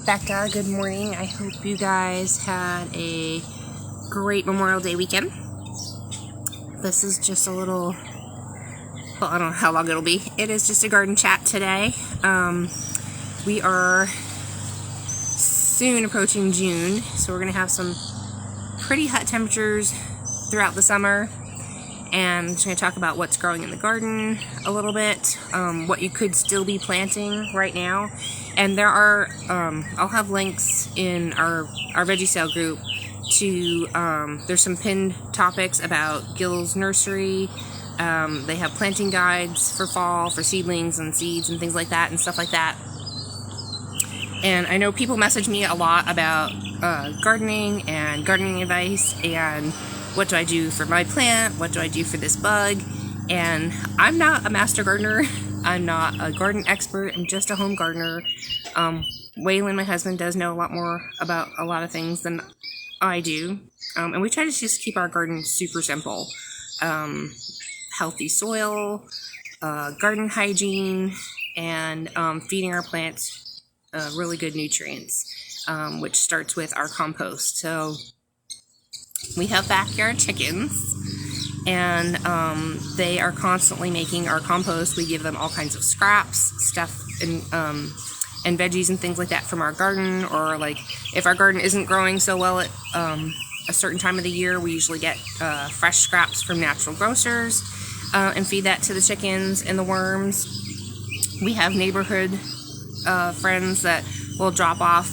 Becca. Good morning. I hope you guys had a great Memorial Day weekend. This is just a little, well, I don't know how long it'll be. It is just a garden chat today. We are soon approaching June, so we're going to have some pretty hot temperatures throughout the summer. And I'm just going to talk about what's growing in the garden a little bit, what you could still be planting right now. And there are, I'll have links in our veggie sale group to, there's some pinned topics about Gill's Nursery. They have planting guides for fall, for seedlings and seeds and things like that and stuff like that. And I know people message me a lot about gardening and gardening advice and what do I do for my plant? What do I do for this bug? And I'm not a master gardener. I'm not a garden expert. I'm just a home gardener. Wayland, my husband, does know a lot more about a lot of things than I do. And we try to just keep our garden super simple. Healthy soil, garden hygiene, and feeding our plants really good nutrients, which starts with our compost. So we have backyard chickens, and they are constantly making our compost. We give them all kinds of scraps, stuff, and veggies and things like that from our garden, or like if our garden isn't growing so well at a certain time of the year, we usually get fresh scraps from natural grocers and feed that to the chickens and the worms. We have neighborhood friends that will drop off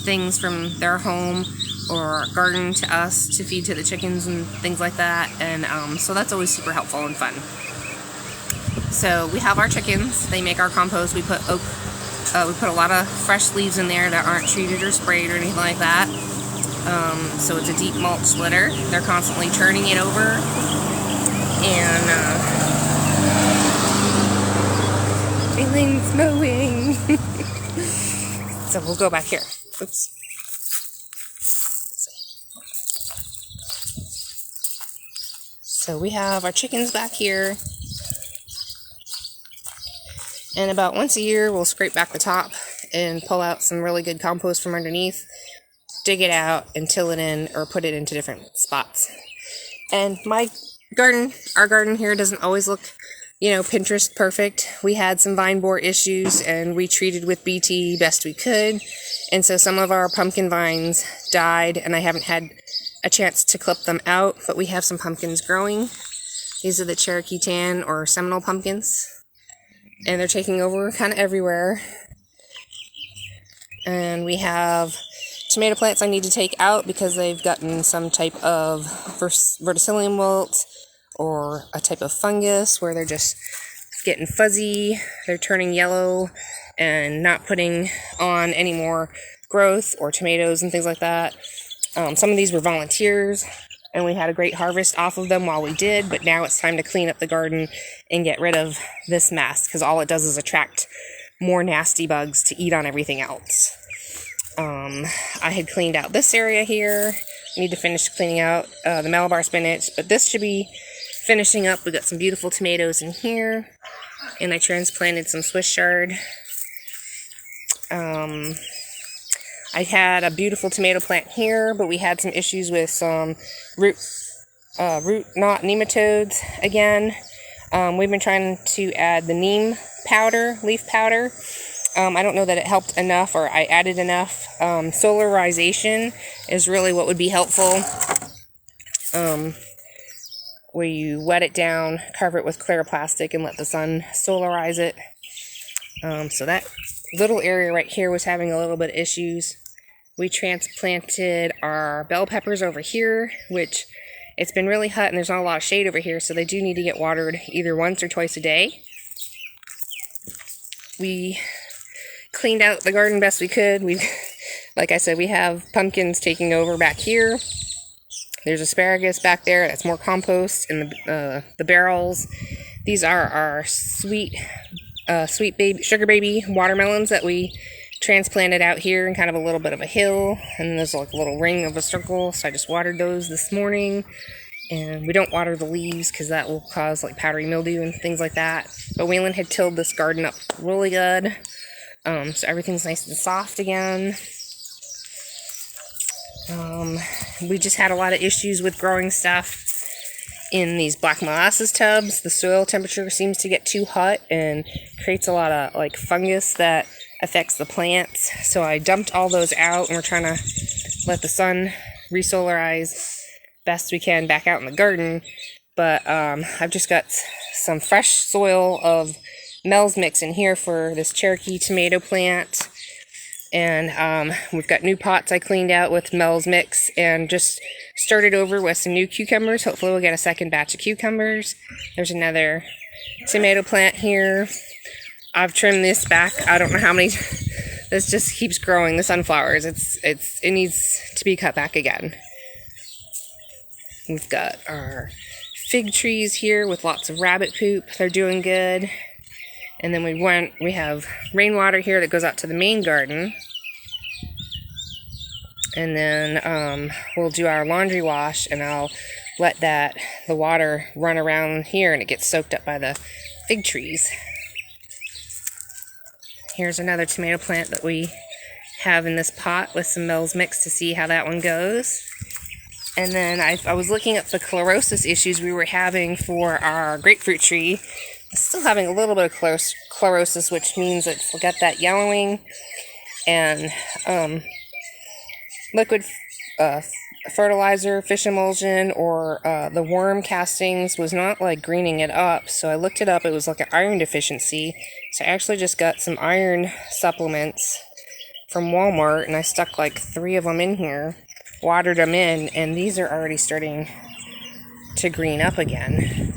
things from their home or garden to us to feed to the chickens and things like that, and so that's always super helpful and fun. So we have our chickens, they make our compost. We put a lot of fresh leaves in there that aren't treated or sprayed or anything like that. So it's a deep mulch litter. They're constantly turning it over, and Waylon's mowing. So we'll go back here. Oops. So we have our chickens back here, and about once a year we'll scrape back the top and pull out some really good compost from underneath, dig it out and till it in or put it into different spots. And our garden here doesn't always look, Pinterest perfect. We had some vine borer issues and we treated with BT best we could, and so some of our pumpkin vines died and I haven't had a chance to clip them out, but we have some pumpkins growing. These are the Cherokee Tan or Seminole pumpkins, and they're taking over kind of everywhere. And we have tomato plants I need to take out because they've gotten some type of verticillium wilt or a type of fungus where they're just getting fuzzy, they're turning yellow and not putting on any more growth or tomatoes and things like that. Some of these were volunteers, and we had a great harvest off of them while we did, but now it's time to clean up the garden and get rid of this mess, because all it does is attract more nasty bugs to eat on everything else. I had cleaned out this area here. I need to finish cleaning out the Malabar spinach, but this should be finishing up. We got some beautiful tomatoes in here, and I transplanted some Swiss chard. I had a beautiful tomato plant here, but we had some issues with some root knot nematodes again. We've been trying to add the neem powder, leaf powder. I don't know that it helped enough, or I added enough. Solarization is really what would be helpful. Where you wet it down, cover it with clear plastic, and let the sun solarize it. So that little area right here was having a little bit of issues. We transplanted our bell peppers over here, which it's been really hot and there's not a lot of shade over here, so they do need to get watered either once or twice a day. We cleaned out the garden best we could. Like I said, we have pumpkins taking over back here. There's asparagus back there. That's more compost in the barrels. These are our sweet baby, sugar baby watermelons that we transplanted out here in kind of a little bit of a hill, and there's like a little ring of a circle, so I just watered those this morning. And we don't water the leaves because that will cause like powdery mildew and things like that. But Wayland had tilled this garden up really good. So everything's nice and soft again. We just had a lot of issues with growing stuff in these black molasses tubs. The soil temperature seems to get too hot and creates a lot of like fungus that affects the plants. So I dumped all those out, and we're trying to let the sun resolarize best we can back out in the garden. But I've just got some fresh soil of Mel's mix in here for this Cherokee tomato plant. And we've got new pots I cleaned out with Mel's mix and just started over with some new cucumbers. Hopefully we'll get a second batch of cucumbers. There's another tomato plant here. I've trimmed this back. I don't know how many. This just keeps growing. The sunflowers. It needs to be cut back again. We've got our fig trees here with lots of rabbit poop. They're doing good. And then we have rainwater here that goes out to the main garden. And then we'll do our laundry wash, and I'll let the water run around here, and it gets soaked up by the fig trees. Here's another tomato plant that we have in this pot with some Mel's mix to see how that one goes. And then I was looking up the chlorosis issues we were having for our grapefruit tree. Still having a little bit of chlorosis, which means it's got that yellowing, and liquid fertilizer, fish emulsion, or the worm castings was not like greening it up. So I looked it up. It was like an iron deficiency. So I actually just got some iron supplements from Walmart, and I stuck like 3 of them in here, watered them in, and these are already starting to green up again.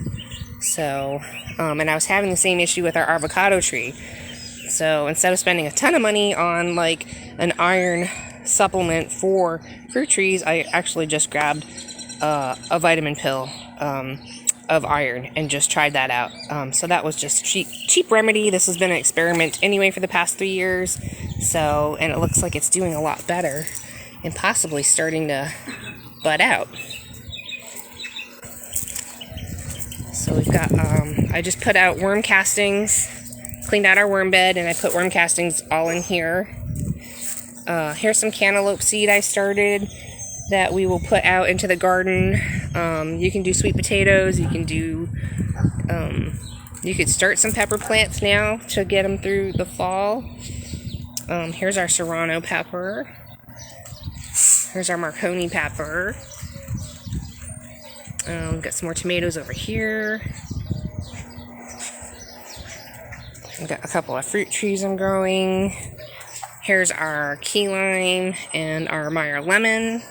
So, and I was having the same issue with our avocado tree. So instead of spending a ton of money on like an iron supplement for fruit trees, I actually just grabbed a vitamin pill of iron and just tried that out. So that was just cheap remedy. This has been an experiment anyway for the past 3 years. So, and it looks like it's doing a lot better and possibly starting to bud out. So we've got, I just put out worm castings, cleaned out our worm bed, and I put worm castings all in here. Here's some cantaloupe seed I started that we will put out into the garden. You can do sweet potatoes, you can do, you could start some pepper plants now to get them through the fall. Here's our serrano pepper. Here's our Marconi pepper. We've got some more tomatoes over here. We've got a couple of fruit trees I'm growing. Here's our key lime and our Meyer lemon.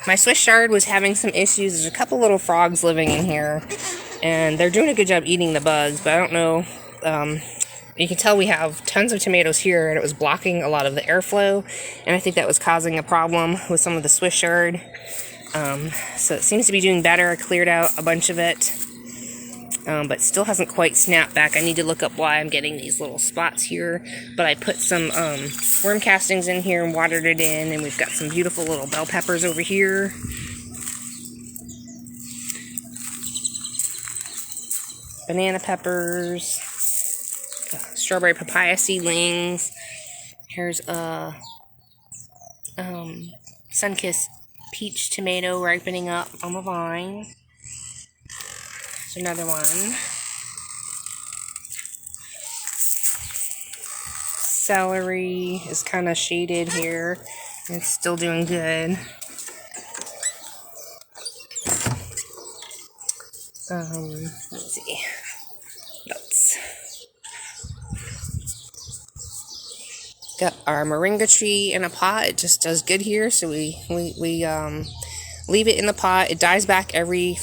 My Swiss chard was having some issues. There's a couple little frogs living in here, and they're doing a good job eating the bugs, but I don't know. You can tell we have tons of tomatoes here, and it was blocking a lot of the airflow, and I think that was causing a problem with some of the Swiss chard. So it seems to be doing better. I cleared out a bunch of it, but still hasn't quite snapped back. I need to look up why I'm getting these little spots here, but I put some worm castings in here and watered it in, and we've got some beautiful little bell peppers over here. Banana peppers. Strawberry papaya seedlings. Here's a sun-kissed peach tomato ripening up on the vine. There's another one. Celery is kind of shaded here. It's still doing good. Let's see. Got our moringa tree in a pot. It just does good here, so we leave it in the pot. It dies back every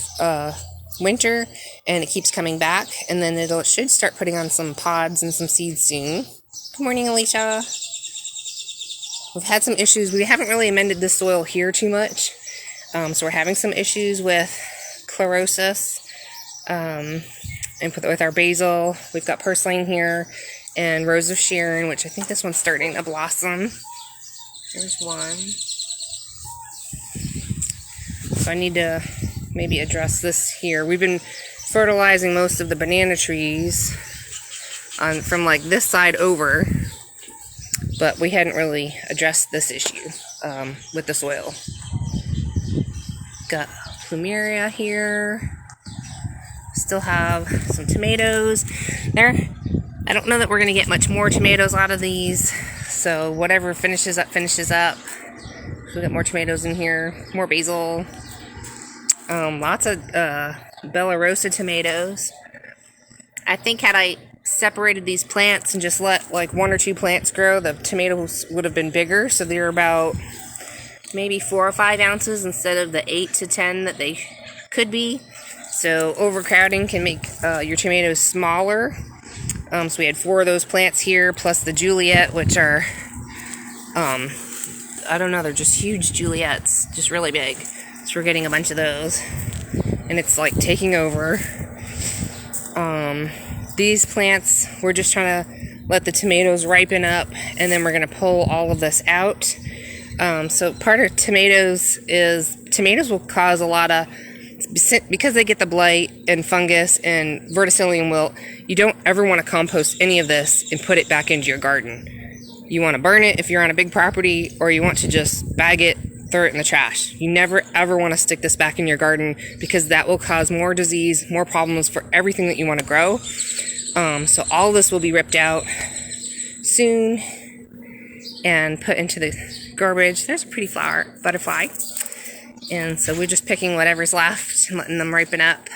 winter, and it keeps coming back, and then it should start putting on some pods and some seeds soon. Good morning, Alicia. We've had some issues. We haven't really amended the soil here too much, so we're having some issues with chlorosis, and with our basil. We've got purslane here, and Rose of Sharon, which I think this one's starting to blossom. There's one. So I need to maybe address this here. We've been fertilizing most of the banana trees from like this side over, but we hadn't really addressed this issue with the soil. Got plumeria here. Still have some tomatoes there. I don't know that we're going to get much more tomatoes out of these, so whatever finishes up, finishes up. We got more tomatoes in here, more basil, lots of Bella Rosa tomatoes. I think had I separated these plants and just let like 1 or 2 plants grow, the tomatoes would have been bigger, so they're about maybe 4 or 5 ounces instead of the 8 to 10 that they could be. So overcrowding can make your tomatoes smaller. So we had 4 of those plants here, plus the Juliet, which are, I don't know, they're just huge Juliets, just really big. So we're getting a bunch of those, and it's like taking over. These plants, we're just trying to let the tomatoes ripen up, and then we're going to pull all of this out. So part of tomatoes is, tomatoes will cause a lot of, because they get the blight and fungus and verticillium wilt, you don't ever want to compost any of this and put it back into your garden. You want to burn it if you're on a big property, or you want to just bag it, throw it in the trash. You never ever want to stick this back in your garden, because that will cause more disease, more problems for everything that you want to grow. So all this will be ripped out soon and put into the garbage. There's a pretty butterfly. And so we're just picking whatever's left and letting them ripen up.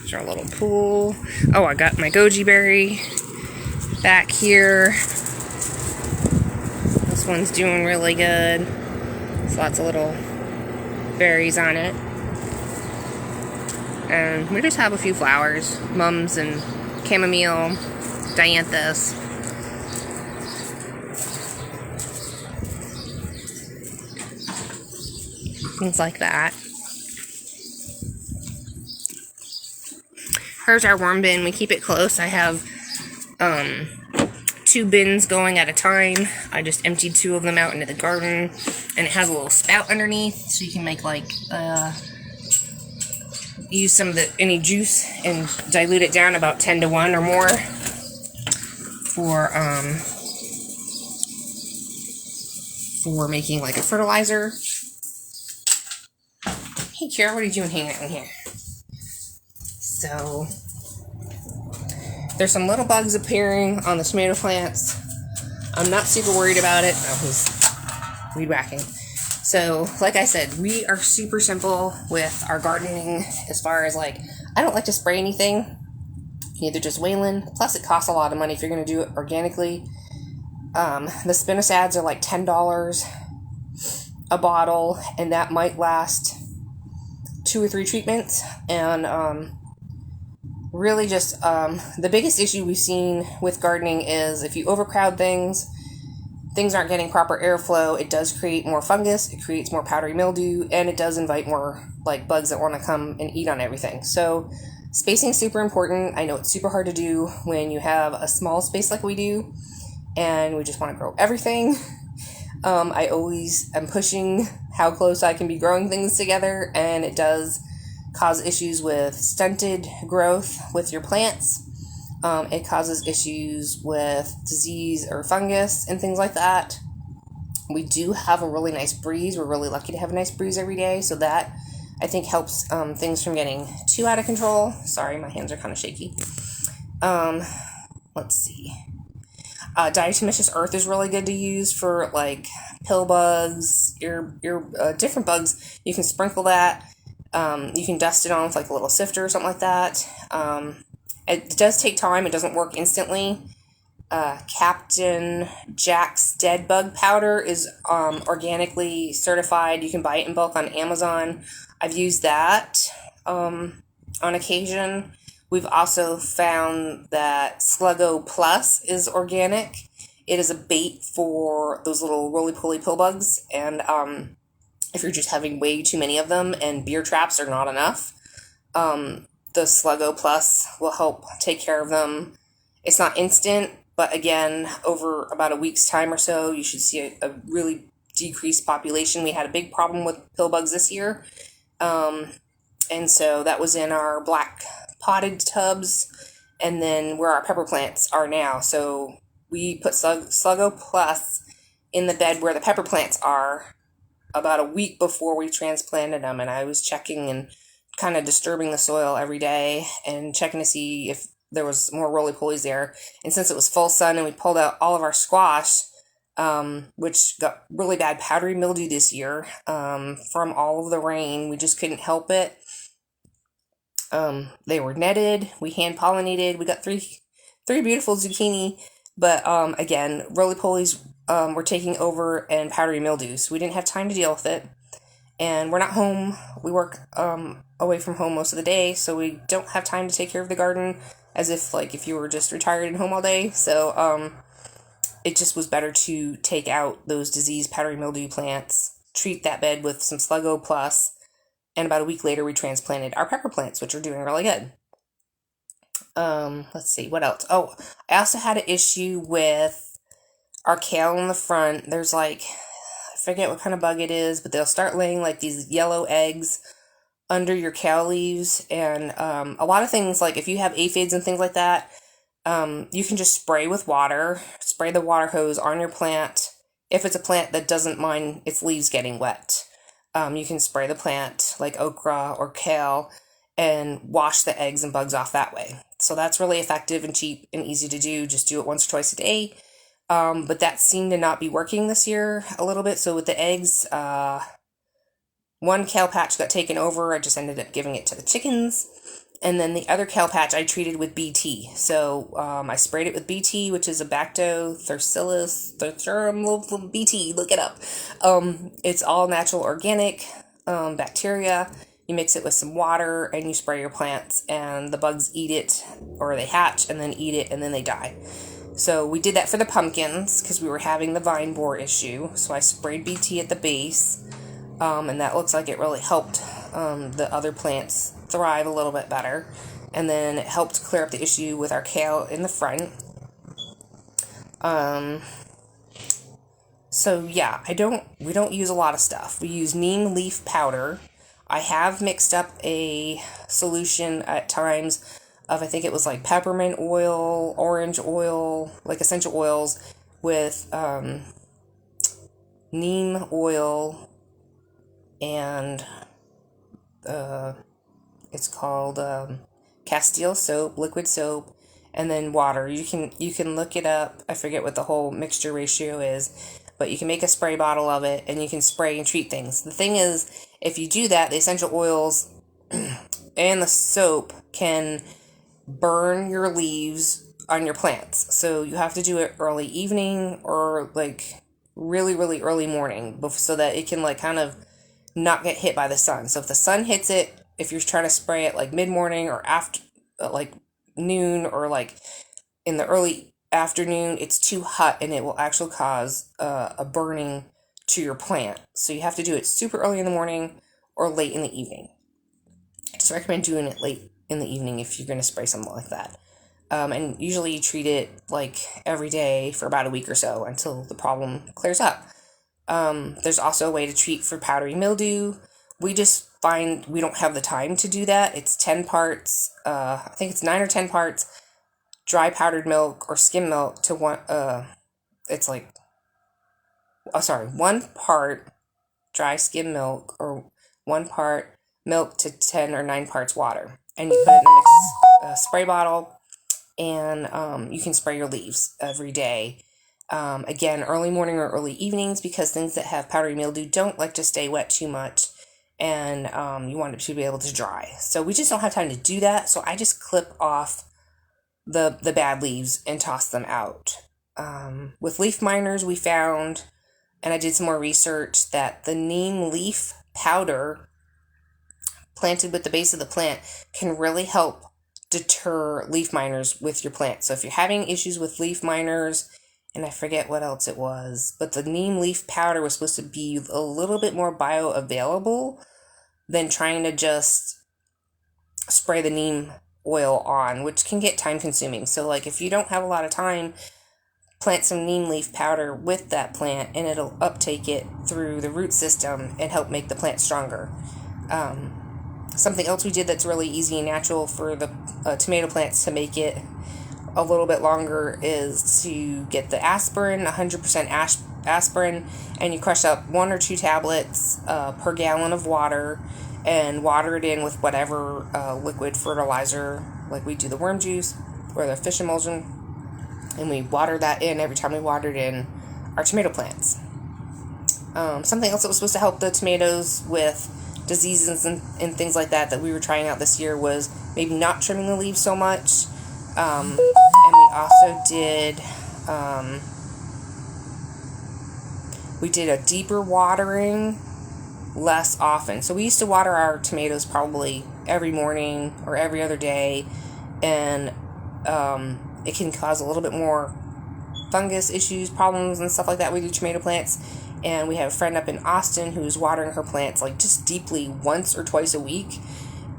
There's our little pool. Oh, I got my goji berry back here. This one's doing really good. There's lots of little berries on it. And we just have a few flowers. Mums and chamomile, dianthus. Things like that. Here's our worm bin. We keep it close. I have 2 bins going at a time. I just emptied 2 of them out into the garden, and it has a little spout underneath, so you can make like use some of any juice and dilute it down about 10 to 1 or more for making like a fertilizer. Hey, Kara, what are you doing hanging out in here? So, there's some little bugs appearing on the tomato plants. I'm not super worried about it. Oh, he's weed whacking. So, like I said, we are super simple with our gardening as far as like, I don't like to spray anything. Either just Wayland, plus it costs a lot of money if you're going to do it organically. The spinicides are like $10 a bottle, and that might last 2 or 3 treatments. And really just the biggest issue we've seen with gardening is if you overcrowd things aren't getting proper airflow. It does create more fungus, it creates more powdery mildew, and it does invite more like bugs that want to come and eat on everything. So spacing is super important. I know it's super hard to do when you have a small space like we do and we just want to grow everything. I always am pushing how close I can be growing things together, and it does cause issues with stunted growth with your plants. It causes issues with disease or fungus and things like that. We do have a really nice breeze. We're really lucky to have a nice breeze every day, so that I think helps things from getting too out of control. Sorry, my hands are kind of shaky. Let's see. Diatomaceous earth is really good to use for like pill bugs, your different bugs. You can sprinkle that. You can dust it on with like a little sifter or something like that. It does take time. It doesn't work instantly. Captain Jack's Dead Bug Powder is organically certified. You can buy it in bulk on Amazon. I've used that on occasion. We've also found that Sluggo Plus is organic. It is a bait for those little roly-poly pill bugs, and if you're just having way too many of them and beer traps are not enough, the Sluggo Plus will help take care of them. It's not instant, but again, over about a week's time or so, you should see a really decreased population. We had a big problem with pill bugs this year. And so that was in our black potted tubs, and then where our pepper plants are now. So we put Sluggo Plus in the bed where the pepper plants are about a week before we transplanted them, and I was checking and kind of disturbing the soil every day and checking to see if there was more roly-polies there. And since it was full sun and we pulled out all of our squash, which got really bad powdery mildew this year from all of the rain, we just couldn't help it. They were netted, we hand pollinated, we got three beautiful zucchini, but again, roly-polies were taking over and powdery mildew, so we didn't have time to deal with it. And we're not home. We work away from home most of the day, so we don't have time to take care of the garden as if you were just retired and home all day. So it just was better to take out those diseased powdery mildew plants, treat that bed with some Sluggo Plus, and about a week later we transplanted our pepper plants, which are doing really good. Let's see, what else? Oh, I also had an issue with our kale in the front. There's I forget what kind of bug it is, but they'll start laying these yellow eggs under your kale leaves. And a lot of things, if you have aphids and things like that, you can just spray with water, spray the water hose on your plant. If it's a plant that doesn't mind its leaves getting wet, you can spray the plant like okra or kale and wash the eggs and bugs off that way. So that's really effective and cheap and easy to do. Just do it once or twice a day. But that seemed to not be working this year a little bit. So with the eggs, one kale patch got taken over. I just ended up giving it to the chickens. And then the other kale patch I treated with BT. So I sprayed it with BT, which is a Bactobacillus thuringiensis BT. Look it up. It's all natural organic bacteria. You mix it with some water and you spray your plants, and the bugs eat it, or they hatch and then eat it, and then they die. So we did that for the pumpkins because we were having the vine borer issue. So I sprayed BT at the base, and that looks like it really helped the other plants thrive a little bit better. And then it helped clear up the issue with our kale in the front. So yeah, we don't use a lot of stuff. We use neem leaf powder. I have mixed up a solution at times of, I think it was peppermint oil, orange oil, essential oils with neem oil, and it's called Castile soap, liquid soap, and then water. You can look it up. I forget what the whole mixture ratio is, but you can make a spray bottle of it and you can spray and treat things. The thing is, if you do that, the essential oils and the soap can burn your leaves on your plants. So you have to do it early evening or really, really early morning so that it can kind of not get hit by the sun. So if the sun hits it, if you're trying to spray it mid-morning or after noon or in the early afternoon, it's too hot and it will actually cause a burning to your plant. So you have to do it super early in the morning or late in the evening. I just recommend doing it late in the evening if you're going to spray something like that. And usually you treat it every day for about a week or so until the problem clears up. There's also a way to treat for powdery mildew. We just find we don't have the time to do that. It's 10 parts, I think it's 9 or 10 parts dry powdered milk or skim milk to one, it's 1 part dry skim milk or 1 part milk to 10 or 9 parts water. And you put it in a mixed spray bottle, and you can spray your leaves every day. Again, early morning or early evenings, because things that have powdery mildew don't like to stay wet too much, and you want it to be able to dry. So we just don't have time to do that, so I just clip off the bad leaves and toss them out. With leaf miners, we found, and I did some more research, that the neem leaf powder planted with the base of the plant can really help deter leaf miners with your plant. So if you're having issues with leaf miners, and I forget what else it was, but the neem leaf powder was supposed to be a little bit more bioavailable than trying to just spray the neem oil on, which can get time consuming. So if you don't have a lot of time, plant some neem leaf powder with that plant and it'll uptake it through the root system and help make the plant stronger. Something else we did that's really easy and natural for the tomato plants to make it a little bit longer is to get the aspirin, 100% aspirin, and you crush up 1 or 2 tablets per gallon of water and water it in with whatever liquid fertilizer, like we do the worm juice or the fish emulsion, and we water that in every time we watered in our tomato plants. Something else that was supposed to help the tomatoes with diseases and things like that we were trying out this year was maybe not trimming the leaves so much. And we also did a deeper watering less often. So we used to water our tomatoes probably every morning or every other day, and it can cause a little bit more fungus issues, problems, and stuff like that with your tomato plants. And we have a friend up in Austin who's watering her plants like just deeply once or twice a week,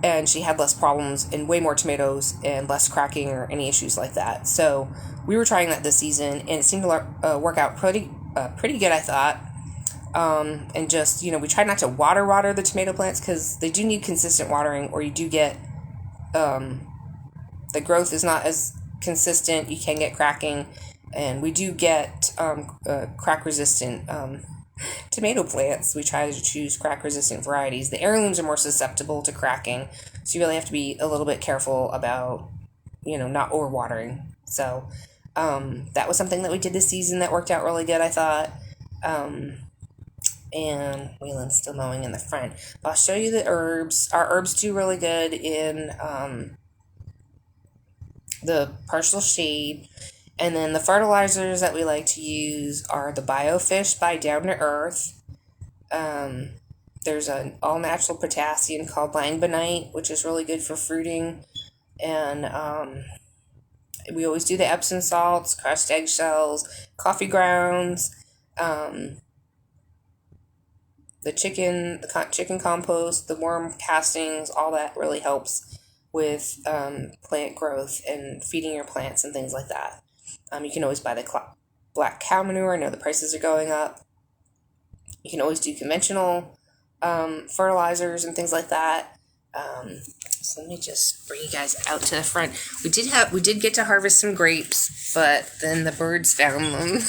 and she had less problems and way more tomatoes and less cracking or any issues like that. So we were trying that this season, and it seemed to work out pretty good, I thought. And just, we try not to water the tomato plants because they do need consistent watering, or you do get the growth is not as consistent. You can get cracking, and we do get crack resistant tomato plants. We try to choose crack resistant varieties. The heirlooms are more susceptible to cracking, so you really have to be a little bit careful about not overwatering. So that was something that we did this season that worked out really good, I thought. And Wayland's still mowing in the front. I'll show you the herbs. Our herbs do really good in the partial shade. And then the fertilizers that we like to use are the Biofish by Down to Earth. There's an all-natural potassium called langbonite, which is really good for fruiting. And we always do the Epsom salts, crushed eggshells, coffee grounds, the chicken compost, the worm castings. All that really helps with plant growth and feeding your plants and things like that. You can always buy the black cow manure. I know the prices are going up. You can always do conventional fertilizers and things like that. So let me just bring you guys out to the front. We did get to harvest some grapes, but then the birds found them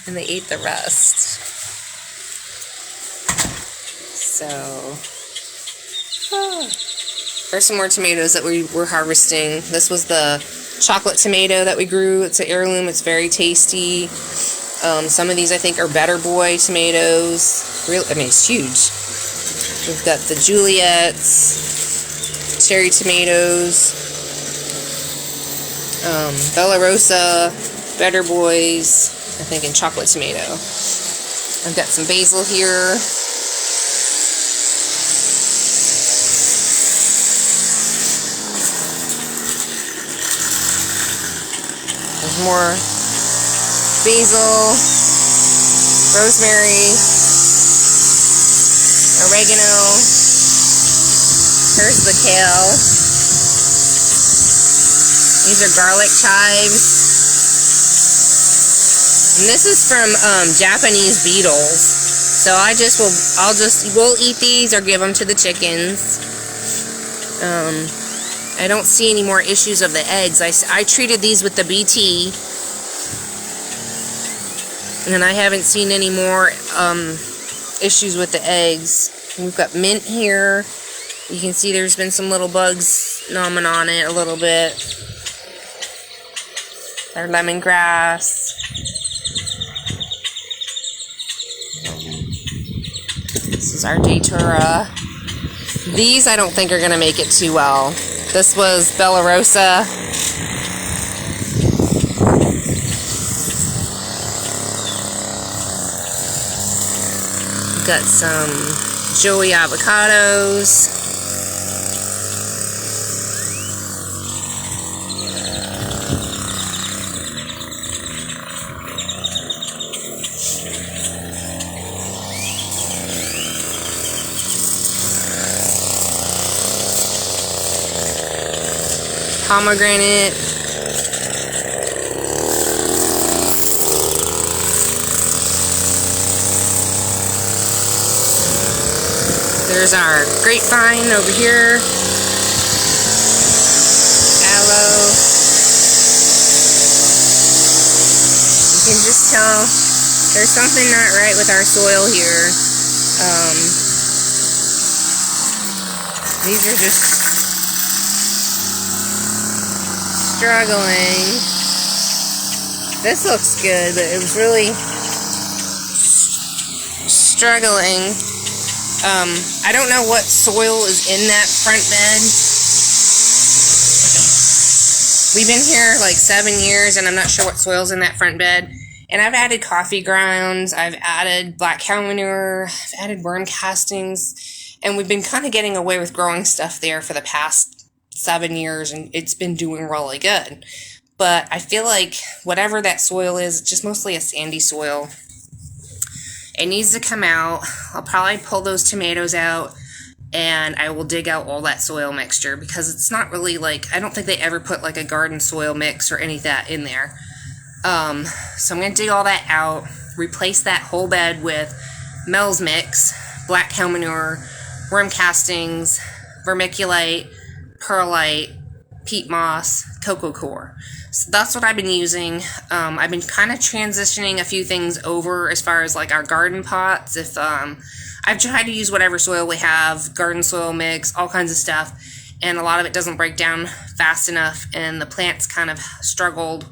and they ate the rest. So there's some more tomatoes that we were harvesting. This was the chocolate tomato that we grew. It's an heirloom. It's very tasty. Some of these I think are Better Boy tomatoes. It's huge. We've got the Juliets, cherry tomatoes, Bella Rosa, Better Boys, I think, and chocolate tomato. I've got some basil here. There's more basil, rosemary, oregano. Here's the kale. These are garlic chives. And this is from Japanese beetles. So we'll eat these or give them to the chickens. I don't see any more issues of the eggs. I treated these with the BT, and I haven't seen any more issues with the eggs. We've got mint here. You can see there's been some little bugs gnawing on it a little bit. Our lemongrass. This is our datura. These I don't think are going to make it too well. This was Bella Rosa. We've got some Joey avocados. Pomegranate. There's our grapevine over here. Aloe. You can just tell there's something not right with our soil here. These are just struggling. This looks good, but it was really struggling. I don't know what soil is in that front bed. We've been here like 7 years, and I'm not sure what soil's in that front bed. And I've added coffee grounds, I've added black cow manure, I've added worm castings, and we've been kind of getting away with growing stuff there for the past 7 years, and it's been doing really good. But I feel like whatever that soil is, it's just mostly a sandy soil. It needs to come out. I'll probably pull those tomatoes out, and I will dig out all that soil mixture, because it's not really like, I don't think they ever put like a garden soil mix or any of that in there. So I'm going to dig all that out, replace that whole bed with Mel's Mix, black cow manure, worm castings, vermiculite, perlite, peat moss, cocoa coir. So that's what I've been using. I've been kind of transitioning a few things over as far as like our garden pots. If I've tried to use whatever soil we have, garden soil mix, all kinds of stuff, and a lot of it doesn't break down fast enough, and the plants kind of struggled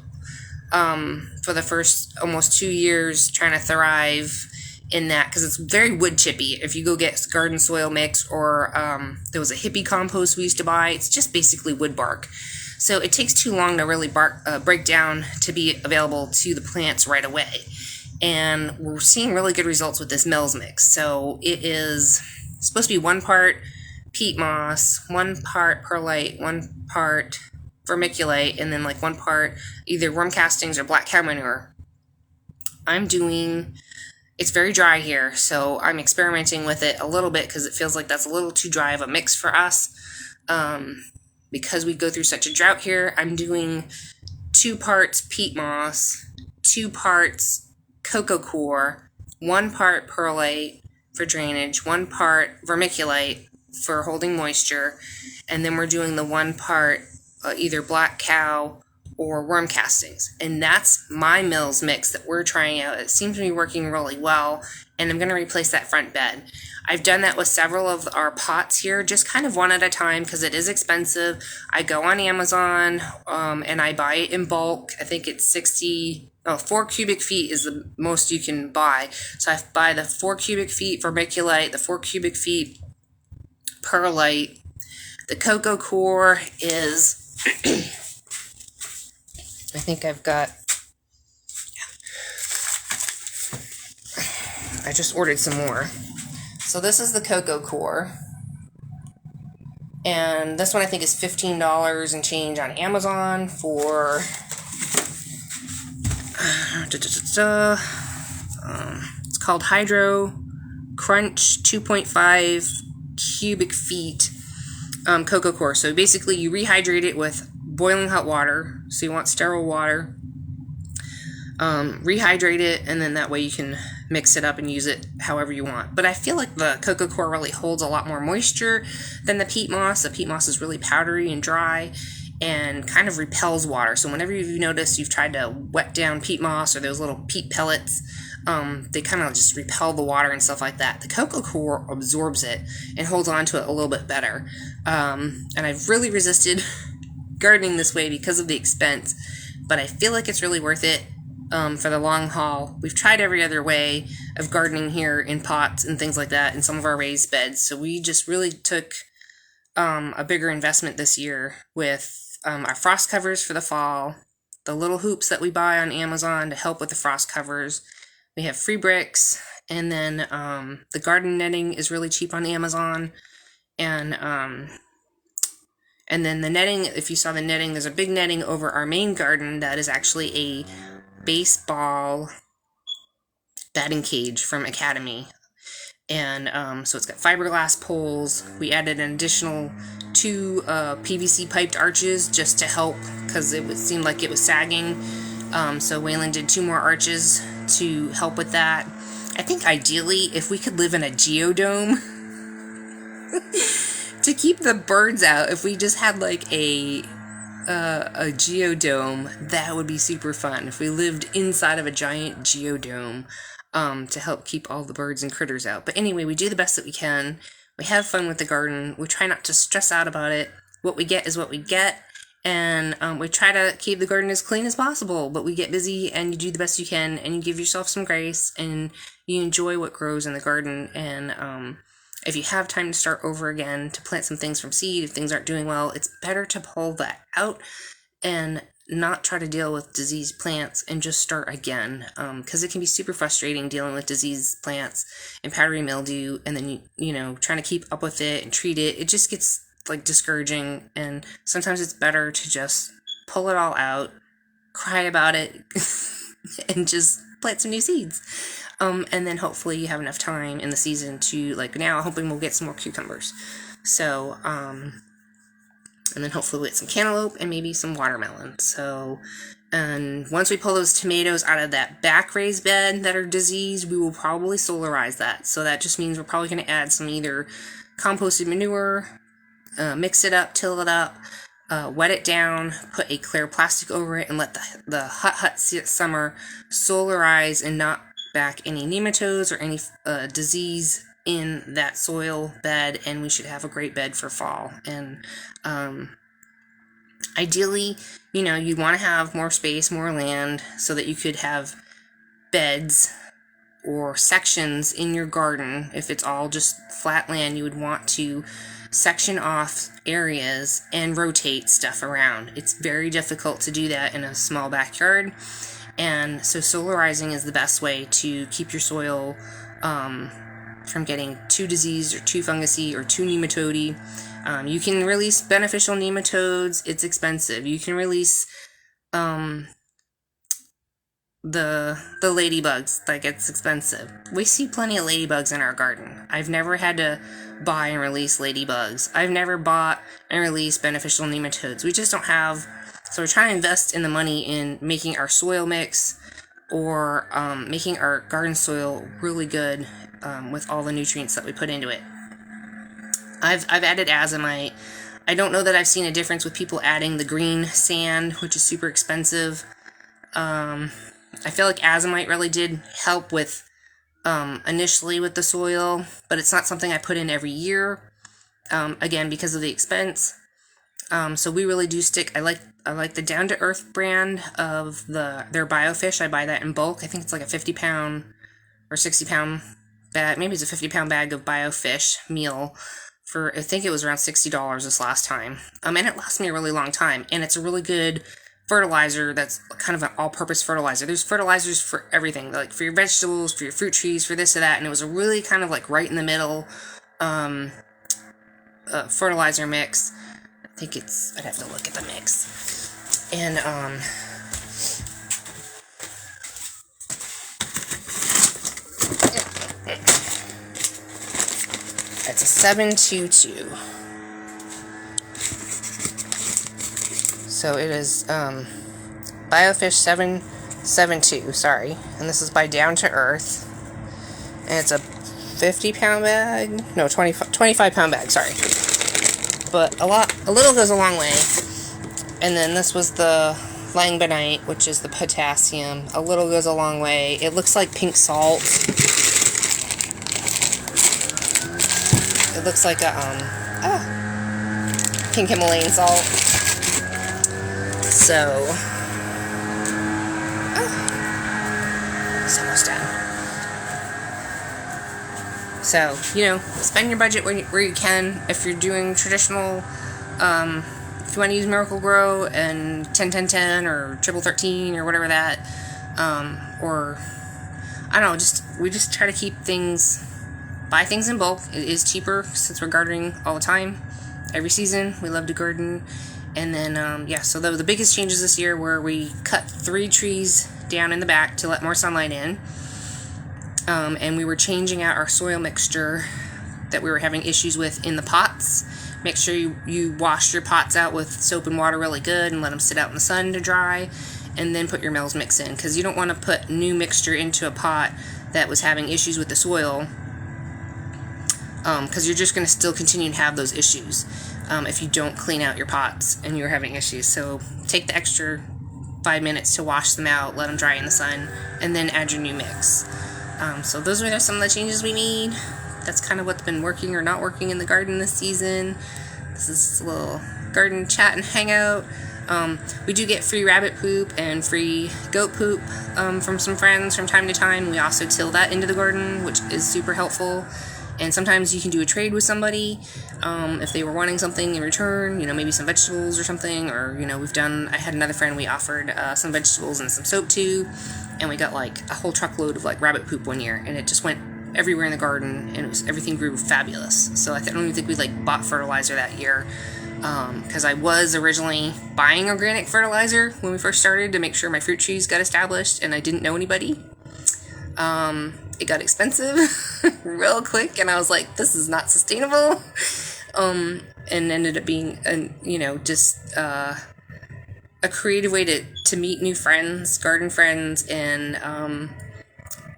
for the first almost 2 years trying to thrive in that, because it's very wood chippy. If you go get garden soil mix, or there was a hippie compost we used to buy, it's just basically wood bark. So it takes too long to really break down to be available to the plants right away. And we're seeing really good results with this Mel's Mix. So it is supposed to be 1 part peat moss, 1 part perlite, 1 part vermiculite, and then like 1 part either worm castings or black cow manure. It's very dry here, so I'm experimenting with it a little bit, because it feels like that's a little too dry of a mix for us. Because we go through such a drought here, I'm doing 2 parts peat moss, 2 parts cocoa coir, 1 part perlite for drainage, 1 part vermiculite for holding moisture, and then we're doing the 1 part either black cow or worm castings. And that's my Mel's Mix that we're trying out. It seems to be working really well, and I'm going to replace that front bed. I've done that with several of our pots here, just kind of one at a time, because it is expensive. I go on Amazon, and I buy it in bulk. I think it's 4 cubic feet is the most you can buy. So I buy the 4 cubic feet vermiculite, the 4 cubic feet perlite. The cocoa coir is, I think I've got, I just ordered some more. So this is the cocoa coir, and this one I think is $15 and change on Amazon for it's called Hydro Crunch 2.5 cubic feet cocoa coir. So basically you rehydrate it with boiling hot water, so you want sterile water, rehydrate it, and then that way you can mix it up and use it however you want. But I feel like the cocoa coir really holds a lot more moisture than the peat moss. The peat moss is really powdery and dry and kind of repels water. So whenever you've noticed you've tried to wet down peat moss or those little peat pellets, they kind of just repel the water and stuff like that. The cocoa coir absorbs it and holds on to it a little bit better. And I've really resisted gardening this way because of the expense, but I feel like it's really worth it. For the long haul. We've tried every other way of gardening here in pots and things like that in some of our raised beds, so we just really took a bigger investment this year with our frost covers for the fall, the little hoops that we buy on Amazon to help with the frost covers. We have free bricks, and then the garden netting is really cheap on Amazon, and then the netting, if you saw the netting, there's a big netting over our main garden that is actually a baseball batting cage from Academy, and so it's got fiberglass poles. We added an additional 2 PVC piped arches just to help, because it seemed like it was sagging, so Wayland did 2 more arches to help with that. I think ideally if we could live in a geodome, To keep the birds out, if we just had like a geodome, that would be super fun. If we lived inside of a giant geodome, to help keep all the birds and critters out. But anyway, we do the best that we can. We have fun with the garden. We try not to stress out about it. What we get is what we get. And we try to keep the garden as clean as possible, but we get busy and you do the best you can and you give yourself some grace and you enjoy what grows in the garden. And if you have time to start over again, to plant some things from seed, if things aren't doing well, it's better to pull that out and not try to deal with diseased plants and just start again, because it can be super frustrating dealing with diseased plants and powdery mildew, and then you know, trying to keep up with it and treat it. It just gets like discouraging, and sometimes it's better to just pull it all out, cry about it, and just plant some new seeds. And then hopefully you have enough time in the season to, like now, hoping we'll get some more cucumbers. So, and then hopefully we'll get some cantaloupe and maybe some watermelon. So, and once we pull those tomatoes out of that back raised bed that are diseased, we will probably solarize that. So that just means we're probably going to add some either composted manure, mix it up, till it up, wet it down, put a clear plastic over it, and let the hot summer solarize and not back any nematodes or any disease in that soil bed, and we should have a great bed for fall. And ideally, you know, you want to have more space, more land, so that you could have beds or sections in your garden. If it's all just flat land, you would want to section off areas and rotate stuff around. It's very difficult to do that in a small backyard, and so solarizing is the best way to keep your soil from getting too diseased or too fungusy or too nematode-y. You can release beneficial nematodes. It's expensive. You can release the ladybugs. Like, it's expensive. We see plenty of ladybugs in our garden. I've never had to buy and release ladybugs. I've never bought and released beneficial nematodes. We just don't have. So we're trying to invest in the money in making our soil mix, or making our garden soil really good with all the nutrients that we put into it. I've added azomite. I don't know that I've seen a difference with people adding the green sand, which is super expensive. I feel like azomite really did help with initially with the soil, but it's not something I put in every year, again, because of the expense. So we really do stick. I like the Down to Earth brand of their biofish. I buy that in bulk. I think it's like a 50-pound or 60-pound bag. Maybe it's a 50-pound bag of biofish meal for, I think it was around $60 this last time. And it lasts me a really long time. And it's a really good fertilizer that's kind of an all-purpose fertilizer. There's fertilizers for everything, like for your vegetables, for your fruit trees, for this or that. And it was a really kind of like right in the middle fertilizer mix. I think I'd have to look at the mix. And, it's a 722. So it is, Biofish 772, sorry. And this is by Down to Earth. And it's a 50-pound bag? No, 25-pound bag, sorry. But a little goes a long way. And then this was the langbonite, which is the potassium. A little goes a long way. It looks like pink salt. It looks like a pink Himalayan salt. So, it's almost done. So, you know, spend your budget where you can. If you're doing traditional, if you want to use Miracle-Gro and 10-10-10 or 13-13 or whatever that, or, I don't know, we just try to keep things, buy things in bulk. It is cheaper since we're gardening all the time, every season. We love to garden. And then, yeah, so the biggest changes this year were we cut 3 trees down in the back to let more sunlight in. And we were changing out our soil mixture that we were having issues with in the pots. Make sure you wash your pots out with soap and water really good and let them sit out in the sun to dry. And then put your Mills mix in, because you don't want to put new mixture into a pot that was having issues with the soil. because you're just going to still continue to have those issues if you don't clean out your pots and you're having issues. So take the extra 5 minutes to wash them out, let them dry in the sun, and then add your new mix. So those are some of the changes we made. That's kind of what's been working or not working in the garden this season. This is a little garden chat and hangout. We do get free rabbit poop and free goat poop from some friends from time to time. We also till that into the garden, which is super helpful. And sometimes you can do a trade with somebody if they were wanting something in return, maybe some vegetables or something. Or, I had another friend, we offered some vegetables and some soap too. And we got like a whole truckload of like rabbit poop one year. And it just went everywhere in the garden, and everything grew fabulous. So I don't even think we like bought fertilizer that year. Because I was originally buying organic fertilizer when we first started to make sure my fruit trees got established, and I didn't know anybody. It got expensive real quick, and I was like, this is not sustainable. And ended up being, just a creative way to meet new friends, garden friends, and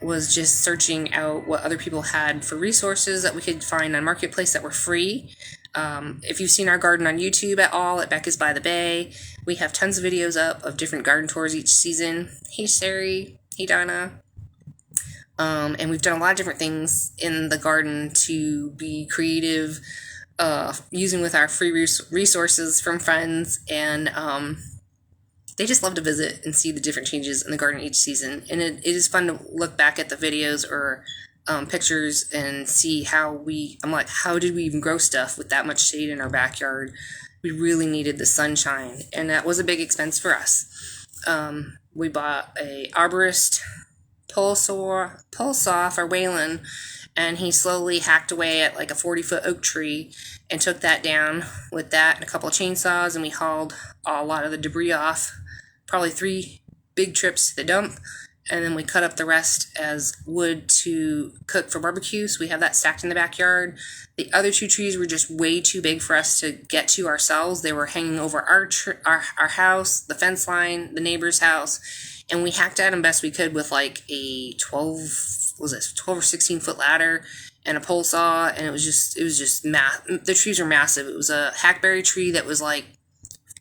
was just searching out what other people had for resources that we could find on Marketplace that were free. If you've seen our garden on YouTube at all, at Becca's by the Bay, we have tons of videos up of different garden tours each season. Hey, Sari. Hey, Donna. And we've done a lot of different things in the garden to be creative, using with our free resources from friends, and they just love to visit and see the different changes in the garden each season. And it is fun to look back at the videos or pictures and see how did we even grow stuff with that much shade in our backyard? We really needed the sunshine, and that was a big expense for us. We bought a arborist pole saw for Wayland, and he slowly hacked away at like a 40-foot oak tree and took that down with that and a couple of chainsaws, and we hauled a lot of the debris off, probably 3 big trips to the dump, and then we cut up the rest as wood to cook for barbecue. So we have that stacked in the backyard. The other 2 trees were just way too big for us to get to ourselves. They were hanging over our house, the fence line, the neighbor's house, and we hacked at them best we could with like a 12 or 16-foot ladder and a pole saw, and it was just the trees were massive. It was a hackberry tree that was like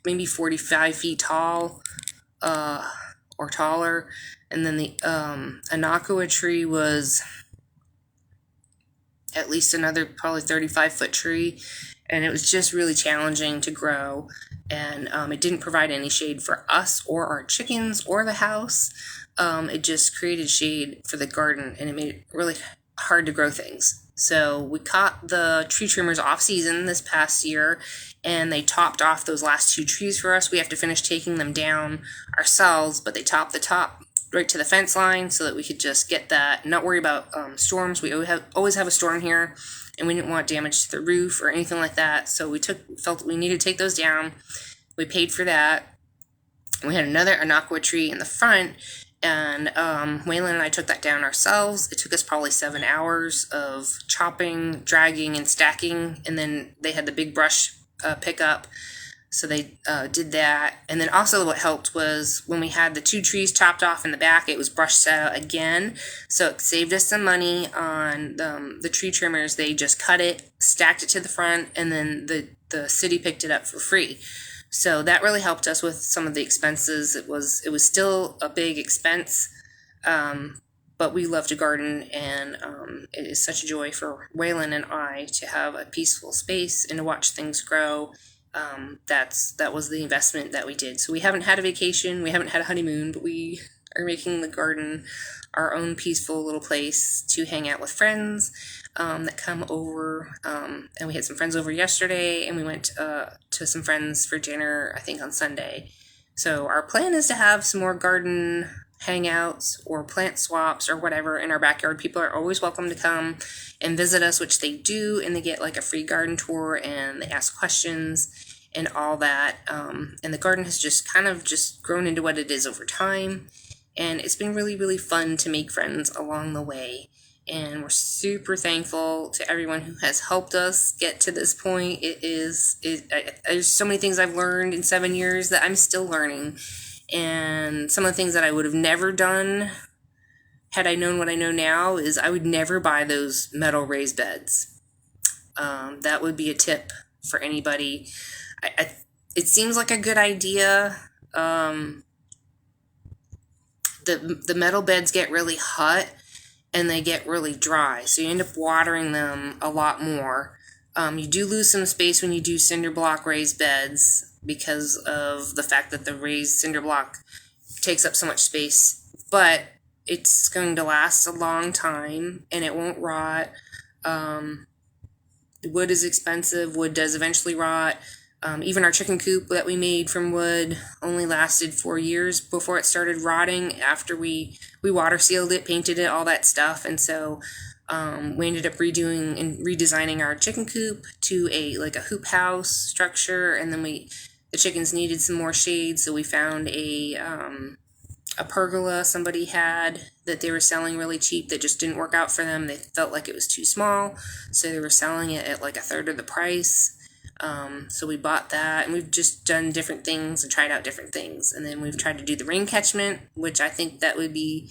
maybe 45 feet tall, or taller, and then the Anakua tree was at least another probably 35-foot tree, and it was just really challenging to grow, and it didn't provide any shade for us or our chickens or the house. It just created shade for the garden, and it made it really hard to grow things. So we caught the tree trimmers off season this past year, and they topped off those last 2 trees for us. We have to finish taking them down ourselves, but they topped the top right to the fence line so that we could just get that, not worry about storms. We always have a storm here, and we didn't want damage to the roof or anything like that. So we felt we needed to take those down. We paid for that. We had another Anakua tree in the front, and Wayland and I took that down ourselves. It took us probably 7 hours of chopping, dragging, and stacking, and then they had the big brush pickup, so they did that. And then also what helped was when we had the 2 trees chopped off in the back, it was brush set out again, so it saved us some money on the tree trimmers. They just cut it, stacked it to the front, and then the city picked it up for free. So that really helped us with some of the expenses. It was still a big expense, but we love to garden, and it is such a joy for Wayland and I to have a peaceful space and to watch things grow. That was the investment that we did. So we haven't had a vacation, we haven't had a honeymoon, but we are making the garden our own peaceful little place to hang out with friends that come over. And we had some friends over yesterday, and we went to some friends for dinner, I think on Sunday. So our plan is to have some more garden hangouts or plant swaps or whatever in our backyard. People are always welcome to come and visit us, which they do, and they get like a free garden tour, and they ask questions and all that. And the garden has just kind of just grown into what it is over time, and it's been really, really fun to make friends along the way. And we're super thankful to everyone who has helped us get to this point. There's so many things I've learned in 7 years that I'm still learning, and some of the things that I would have never done had I known what I know now is I would never buy those metal raised beds. That would be a tip for anybody. It seems like a good idea. The metal beds get really hot and they get really dry, so you end up watering them a lot more. You do lose some space when you do cinder block raised beds because of the fact that the raised cinder block takes up so much space, but it's going to last a long time and it won't rot. Wood is expensive. Wood does eventually rot. Even our chicken coop that we made from wood only lasted 4 years before it started rotting after we water sealed it, painted it, all that stuff. And so we ended up redoing and redesigning our chicken coop to a hoop house structure. And then the chickens needed some more shade, so we found a pergola somebody had that they were selling really cheap that just didn't work out for them. They felt like it was too small, so they were selling it at like a third of the price. So we bought that, and we've just done different things and tried out different things. And then we've tried to do the rain catchment, which I think that would be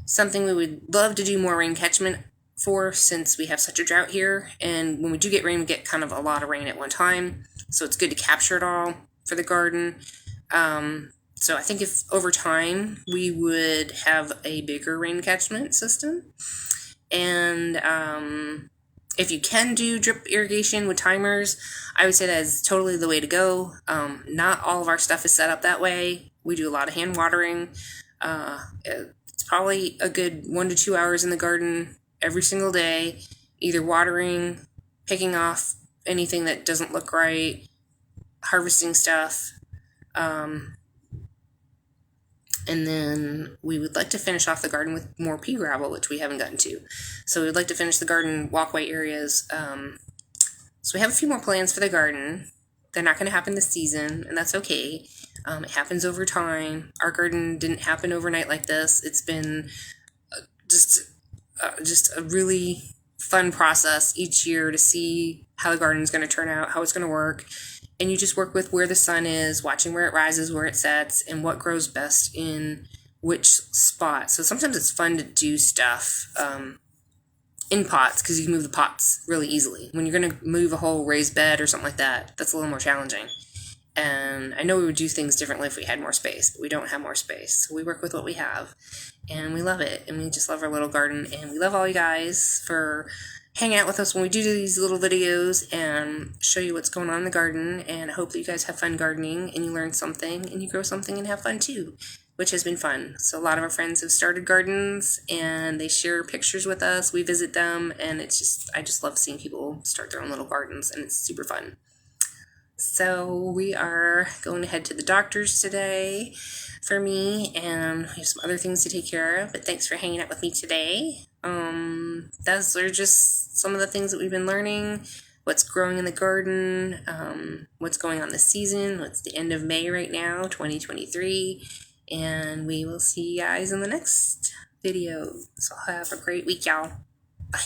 something we would love to do more rain catchment for, since we have such a drought here. And when we do get rain, we get kind of a lot of rain at one time. So it's good to capture it all for the garden. So I think if over time we would have a bigger rain catchment system. And if you can do drip irrigation with timers, I would say that is totally the way to go. Not all of our stuff is set up that way. We do a lot of hand watering. It's probably a good 1 to 2 hours in the garden every single day, either watering, picking off anything that doesn't look right, harvesting stuff. And then we would like to finish off the garden with more pea gravel, which we haven't gotten to. So we'd like to finish the garden walkway areas. So we have a few more plans for the garden. They're not going to happen this season, and that's okay. It happens over time. Our garden didn't happen overnight like this. It's been just a really fun process each year to see how the garden's going to turn out, how it's going to work. And you just work with where the sun is, watching where it rises, where it sets, and what grows best in which spot. So sometimes it's fun to do stuff in pots, because you can move the pots really easily. When you're going to move a whole raised bed or something like that, that's a little more challenging. And I know we would do things differently if we had more space, but we don't have more space. So we work with what we have, and we love it. And we just love our little garden. And we love all you guys for hang out with us when we do these little videos and show you what's going on in the garden. And I hope that you guys have fun gardening and you learn something and you grow something and have fun too, which has been fun. So a lot of our friends have started gardens and they share pictures with us. We visit them, and I just love seeing people start their own little gardens, and it's super fun. So we are going to head to the doctor's today for me, and we have some other things to take care of, but thanks for hanging out with me today. Those are just some of the things that we've been learning, what's growing in the garden, what's going on this season. It's the end of May right now, 2023, and we will see you guys in the next video. So have a great week, y'all. Bye.